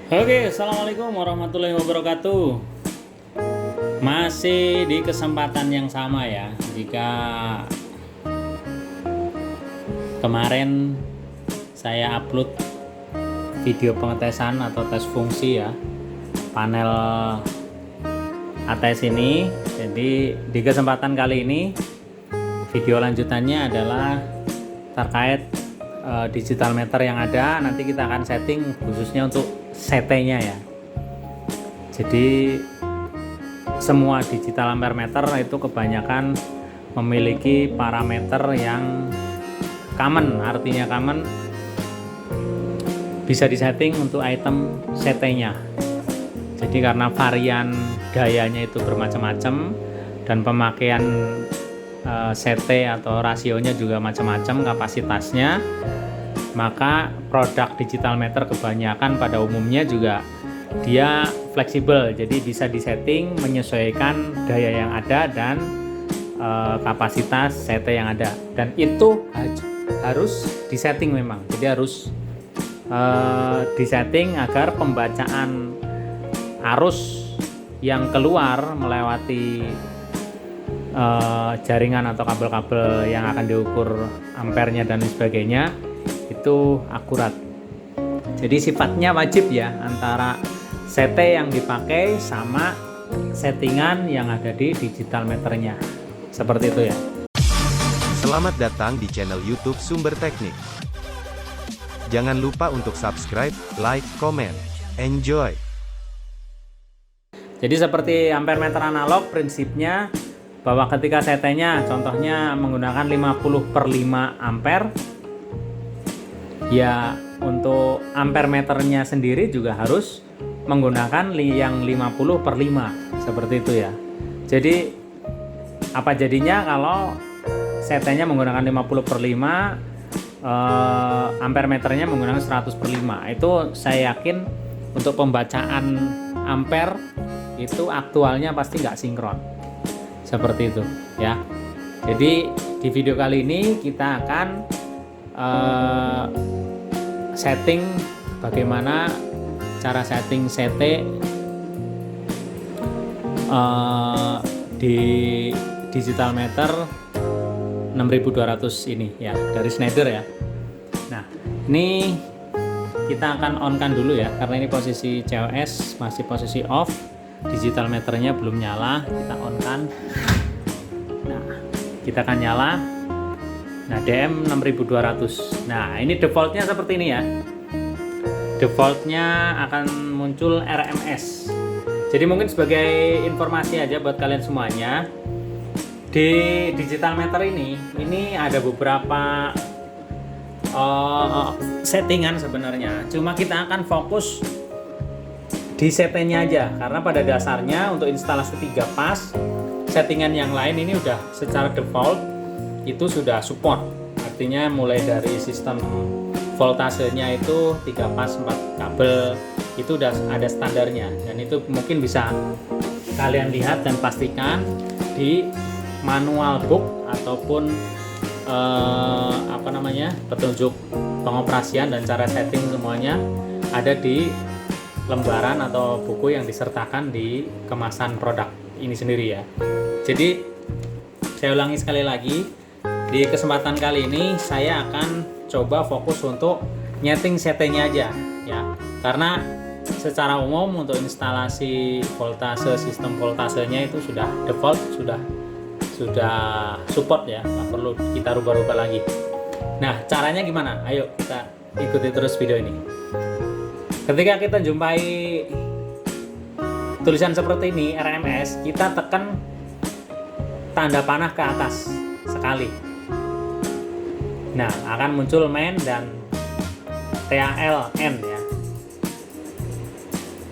Oke, assalamualaikum warahmatullahi wabarakatuh. Masih di kesempatan yang sama ya. Jika kemarin saya upload video pengetesan atau tes fungsi ya, panel ATS ini. Jadi di kesempatan kali ini video lanjutannya adalah terkait digital meter yang ada. Nanti kita akan setting khususnya untuk CT-nya ya. Jadi semua digital ampere meter itu kebanyakan memiliki parameter yang common, artinya common bisa disetting untuk item CT-nya. Jadi karena varian dayanya itu bermacam-macam dan pemakaian CT atau rasionya juga macam-macam kapasitasnya, maka produk digital meter kebanyakan pada umumnya juga dia fleksibel, jadi bisa disetting menyesuaikan daya yang ada dan kapasitas CT yang ada, dan itu harus disetting memang. Jadi harus disetting agar pembacaan arus yang keluar melewati jaringan atau kabel-kabel yang akan diukur ampernya dan sebagainya itu akurat. Jadi sifatnya wajib ya antara CT yang dipakai sama settingan yang ada di digital meternya. Seperti itu ya. Selamat datang di channel YouTube Sumber Teknik. Jangan lupa untuk subscribe, like, komen. Enjoy! Jadi seperti ampere meter analog, prinsipnya bahwa ketika CT-nya contohnya menggunakan 50/5 ampere, ya untuk ampere meternya sendiri juga harus menggunakan yang 50/5 seperti itu ya. Jadi apa jadinya kalau CT-nya menggunakan 50/5, ampere meternya menggunakan 100/5? Itu saya yakin untuk pembacaan ampere itu aktualnya pasti nggak sinkron. Seperti itu ya. Jadi di video kali ini kita akan setting bagaimana cara setting CT di digital meter 6200 ini ya, dari Schneider ya. Nah ini kita akan on kan dulu ya, karena ini posisi COS masih posisi off, digital meternya belum nyala. Kita on kan. Nah kita akan nyala. Nah DM 6200. Nah ini defaultnya seperti ini ya. Defaultnya akan muncul RMS. Jadi mungkin sebagai informasi aja buat kalian semuanya, di digital meter ini ada beberapa settingan sebenarnya. Cuma kita akan fokus di CT-nya aja, karena pada dasarnya untuk instalasi 3 pas, settingan yang lain ini udah secara default itu sudah support. Artinya mulai dari sistem voltasenya itu 3 pas 4 kabel itu udah ada standarnya, dan itu mungkin bisa kalian lihat dan pastikan di manual book ataupun petunjuk pengoperasian dan cara setting semuanya ada di lembaran atau buku yang disertakan di kemasan produk ini sendiri ya. Jadi saya ulangi sekali lagi, di kesempatan kali ini saya akan coba fokus untuk nyeting CT-nya aja ya, karena secara umum untuk instalasi voltase, sistem voltasenya itu sudah default, sudah support ya, nggak perlu kita rubah-rubah lagi. Nah caranya gimana? Ayo kita ikuti terus video ini. Ketika kita jumpai tulisan seperti ini RMS, kita tekan tanda panah ke atas sekali. Nah akan muncul main dan TALN ya.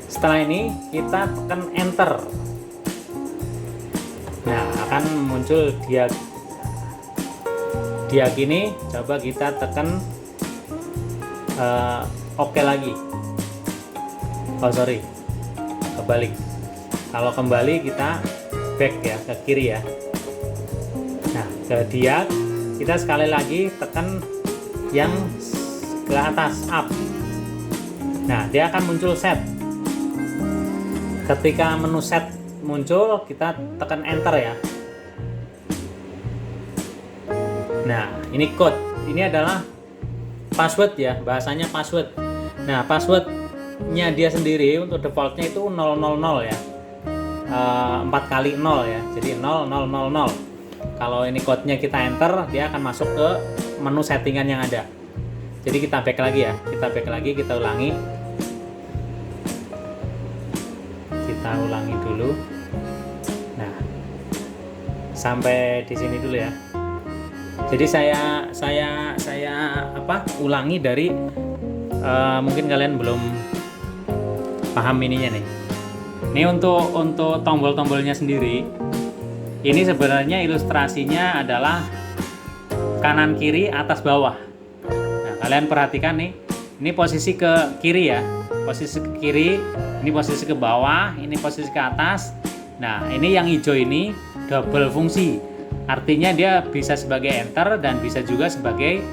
Setelah ini kita tekan enter. Nah akan muncul diag ini. Coba kita tekan oke lagi. Oh sorry, kebalik. Kalau kembali kita back ya, ke kiri ya. Nah ke diag kita sekali lagi tekan yang ke atas, up. Nah, dia akan muncul set. Ketika menu set muncul, kita tekan enter ya. Nah, ini code. Ini adalah password ya, bahasanya password. Nah, passwordnya dia sendiri untuk defaultnya itu 000 ya. 4 kali 0 ya. Jadi 0000. Kalau ini code-nya kita enter, dia akan masuk ke menu settingan yang ada. Jadi kita back lagi ya. Kita ulangi. Kita ulangi dulu. Nah, sampai di sini dulu ya. Jadi saya ulangi dari mungkin kalian belum paham ininya nih. Ini untuk tombol-tombolnya sendiri. Ini sebenarnya ilustrasinya adalah kanan kiri atas bawah. Nah, kalian perhatikan nih. Ini posisi ke kiri ya. Posisi ke kiri, ini posisi ke bawah, ini posisi ke atas. Nah, ini yang hijau ini double fungsi. Artinya dia bisa sebagai enter dan bisa juga sebagai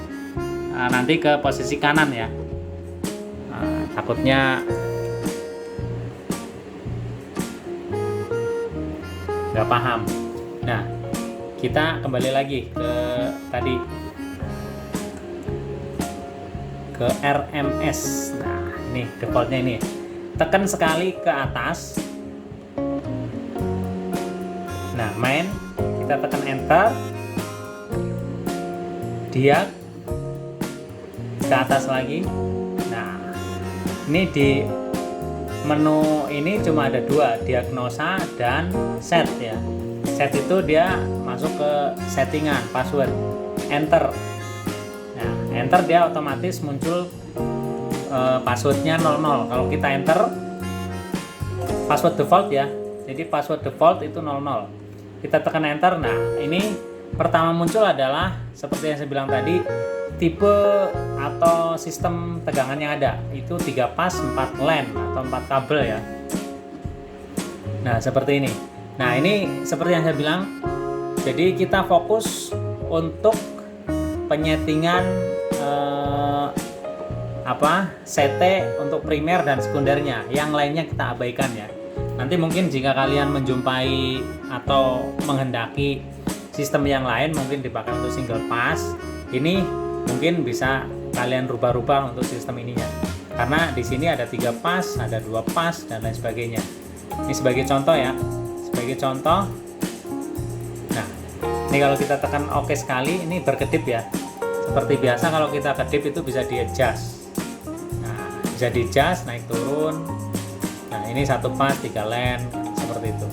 nanti ke posisi kanan ya. Takutnya nggak paham. Nah, kita kembali lagi ke tadi, ke RMS. Nah, ini defaultnya ini. Tekan sekali ke atas. Nah, main, kita tekan enter. Dia ke atas lagi. Nah, ini di menu ini cuma ada 2, diagnosa dan set ya. Set itu dia masuk ke settingan password, enter. Nah, enter dia otomatis muncul passwordnya 00. Kalau kita enter password default ya, jadi password default itu 00. Kita tekan enter. Nah, ini pertama muncul adalah seperti yang saya bilang tadi, tipe atau sistem tegangan yang ada itu 3 pas 4 LAN atau 4 kabel ya. Nah, seperti ini. Nah, ini seperti yang saya bilang, jadi kita fokus untuk penyetingan CT untuk primer dan sekundernya. Yang lainnya kita abaikan ya. Nanti mungkin jika kalian menjumpai atau menghendaki sistem yang lain mungkin dipakai untuk single pass, ini mungkin bisa kalian rubah-rubah untuk sistem ininya. Karena di sini ada 3 pas, ada 2 pas dan lain sebagainya. Ini sebagai contoh ya. Sebagai contoh. Nah, ini kalau kita tekan OK sekali, ini berkedip ya. Seperti biasa kalau kita kedip itu bisa di-adjust. Nah, bisa di-adjust naik turun. Nah, ini 1 pas 3 LAN seperti itu.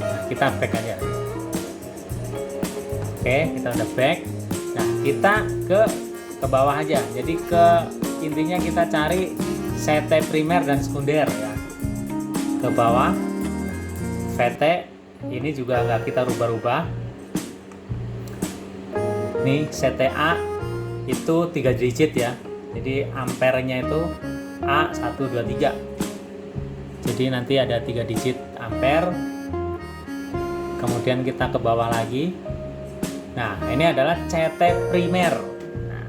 Nah, kita back aja. Oke, kita udah back. Nah, kita ke bawah aja. Jadi intinya kita cari CT primer dan sekunder ya. Ke bawah. VT ini juga nggak kita rubah-rubah. Nih CTA itu 3 digit ya. Jadi ampernya itu A123. Jadi nanti ada 3 digit ampere. Kemudian kita ke bawah lagi. Nah, ini adalah CT primer. Nah,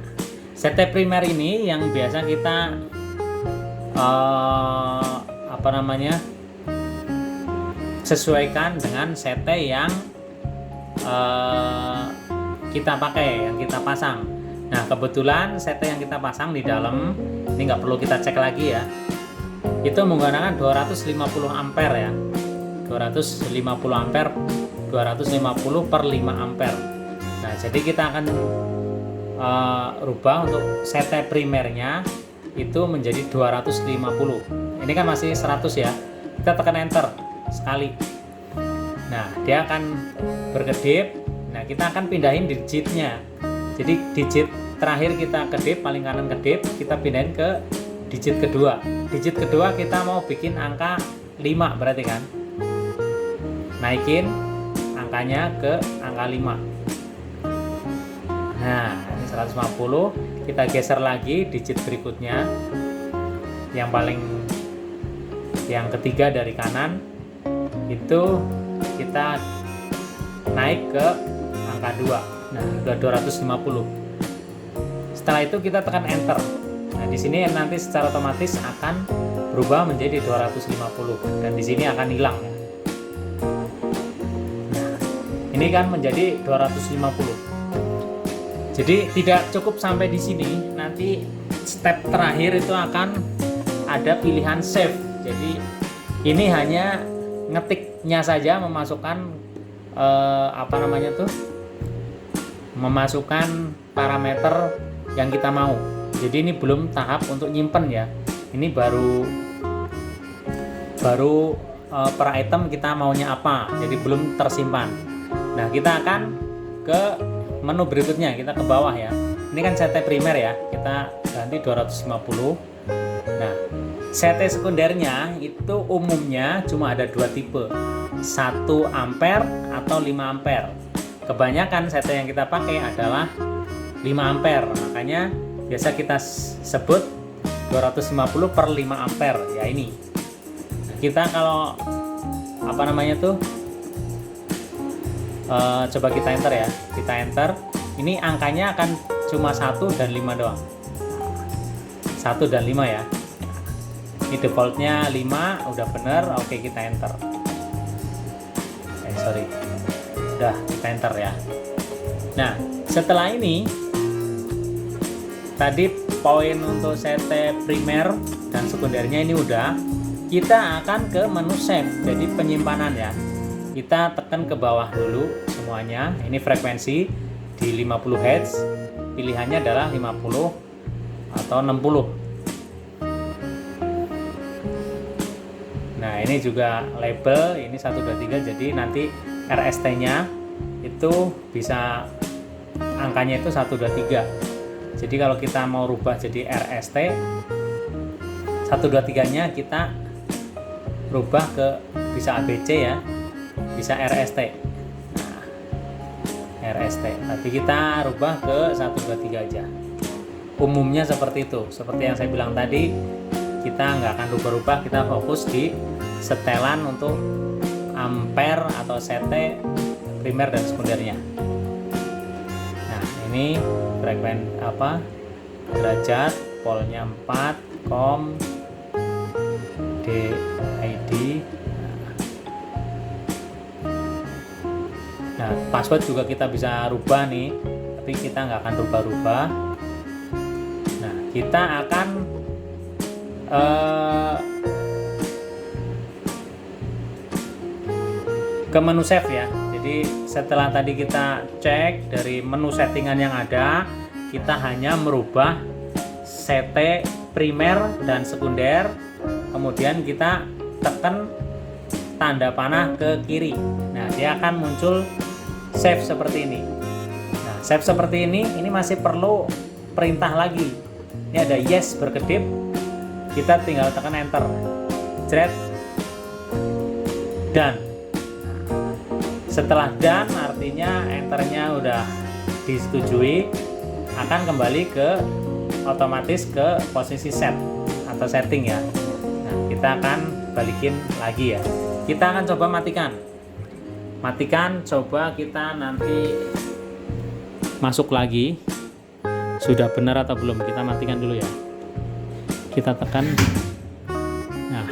CT primer ini yang biasa kita sesuaikan dengan CT yang kita pakai, yang kita pasang. Nah, kebetulan CT yang kita pasang di dalam ini nggak perlu kita cek lagi ya. Itu menggunakan 250 ampere ya. 250 ampere, 250 per 5 ampere. Nah, jadi kita akan rubah untuk CT primernya itu menjadi 250. Ini kan masih 100 ya. Kita tekan enter sekali. Nah, dia akan berkedip. Nah, kita akan pindahin digitnya. Jadi digit terakhir kita kedip, paling kanan kedip, kita pindahin ke digit kedua. Digit kedua kita mau bikin angka 5 berarti kan. Naikin angkanya ke angka 5. Nah, ini 150. Kita geser lagi digit berikutnya. Yang ketiga dari kanan itu kita naik ke angka 2. Nah, ke 250. Setelah itu kita tekan enter. Nah, Nah, di sini nanti secara otomatis akan berubah menjadi 250 dan di sini akan hilang ya. Nah, ini kan menjadi 250. Jadi tidak cukup sampai di sini, nanti step terakhir itu akan ada pilihan save. Jadi ini hanya ngetiknya saja, memasukkan memasukkan parameter yang kita mau. Jadi ini belum tahap untuk nyimpen ya. Ini baru per item kita maunya apa, jadi belum tersimpan. Nah, kita akan ke menu berikutnya, kita ke bawah ya. Ini kan CT primer ya, kita ganti 250. Nah, CT sekundernya itu umumnya cuma ada dua tipe, 1 ampere atau 5 ampere. Kebanyakan CT yang kita pakai adalah 5 ampere, makanya biasa kita sebut 250 per 5 ampere ya ini. Nah, kita kalau coba kita enter ya, kita enter, ini angkanya akan cuma 1 dan 5 doang, 1 dan 5 ya. Ini defaultnya 5, udah bener, oke kita enter. Udah kita enter ya. Nah, setelah ini tadi poin untuk CT primer dan sekundernya ini udah, kita akan ke menu save, jadi penyimpanan ya. Kita tekan ke bawah dulu semuanya. Ini frekuensi di 50 Hz, pilihannya adalah 50 atau 60. Nah, ini juga label, ini 123, jadi nanti RST nya itu bisa angkanya itu 123. Jadi kalau kita mau rubah jadi RST 123 nya kita rubah ke bisa ABC ya, bisa RST. Nah, RST, tapi kita rubah ke 123 aja. Umumnya seperti itu. Seperti yang saya bilang tadi, kita nggak akan rubah-rubah, kita fokus di setelan untuk ampere atau CT primer dan sekundernya. Nah, ini derajat, polnya 4, com, DID. Nah, password juga kita bisa rubah nih, tapi kita nggak akan rubah-rubah. Nah, kita akan ke menu save ya. Jadi setelah tadi kita cek dari menu settingan yang ada, kita hanya merubah CT primer dan sekunder, kemudian kita tekan tanda panah ke kiri. Nah, dia akan muncul save seperti ini. Nah, save seperti ini masih perlu perintah lagi. Ini ada yes berkedip, kita tinggal tekan enter, jret, dan setelah done artinya enternya udah disetujui, akan kembali ke otomatis ke posisi set atau setting ya. Nah, kita akan balikin lagi ya. Kita akan coba matikan, coba kita nanti masuk lagi. Sudah benar atau belum, kita matikan dulu ya. Kita tekan. Nah,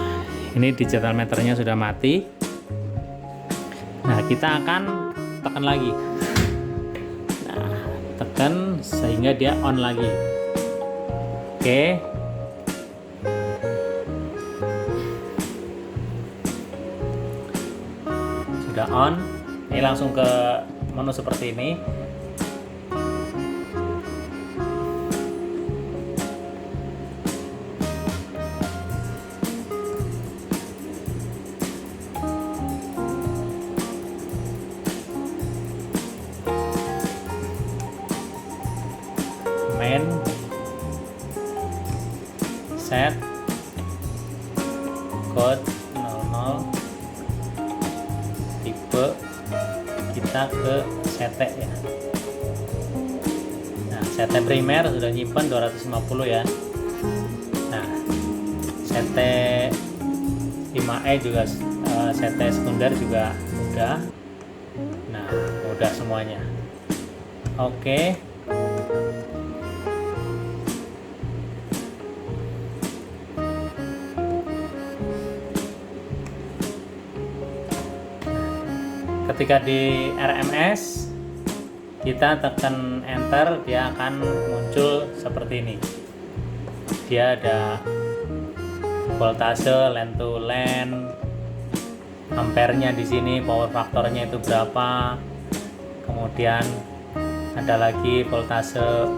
ini digital meternya sudah mati. Nah, kita akan tekan lagi. Nah, tekan sehingga dia on lagi. Oke. Sudah on. Ini langsung ke menu seperti ini. Main, set, code 00, tipe, kita ke CT ya. Nah, CT primer sudah nyimpen 250 ya. Nah, CT 5E juga, CT sekunder juga udah. Nah, udah semuanya. Oke. Ketika di RMS kita tekan enter, dia akan muncul seperti ini. Dia ada voltase, line to line, ampernya di sini, power faktornya itu berapa. Kemudian ada lagi voltase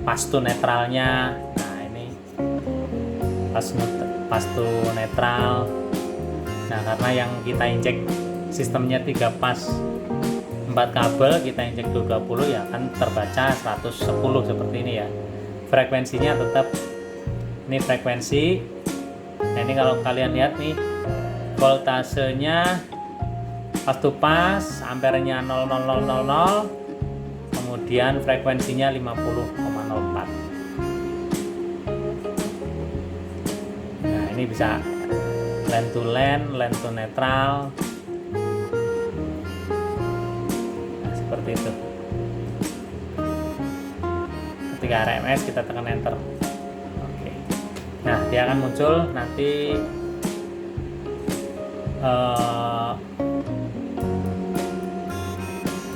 pas to netralnya. Nah, ini pas to netral. Nah, karena yang kita injek sistemnya 3 pas 4 kabel, kita injek 220 ya kan terbaca 110 seperti ini ya. Frekuensinya tetap ini frekuensi. Nah, ini kalau kalian lihat nih, voltasenya pas to pas, ampernya 0,0000, kemudian frekuensinya 50,04. Nah, ini bisa line to netral. Nah, seperti itu. Ketika RMS kita tekan enter. Oke. Nah, dia akan muncul nanti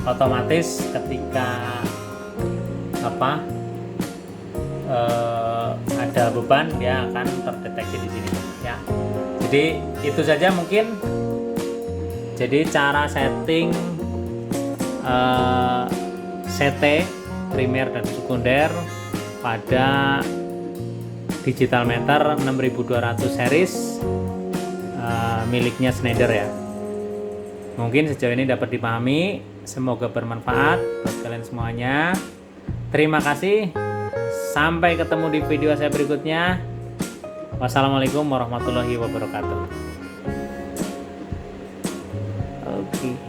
otomatis ketika ada beban, dia akan terdeteksi di sini ya. Jadi itu saja mungkin. Jadi cara setting CT primer dan sekunder pada digital meter 6200 series miliknya Schneider ya. Mungkin sejauh ini dapat dipahami, semoga bermanfaat buat kalian semuanya. Terima kasih, sampai ketemu di video saya berikutnya. Wassalamualaikum warahmatullahi wabarakatuh. Oke.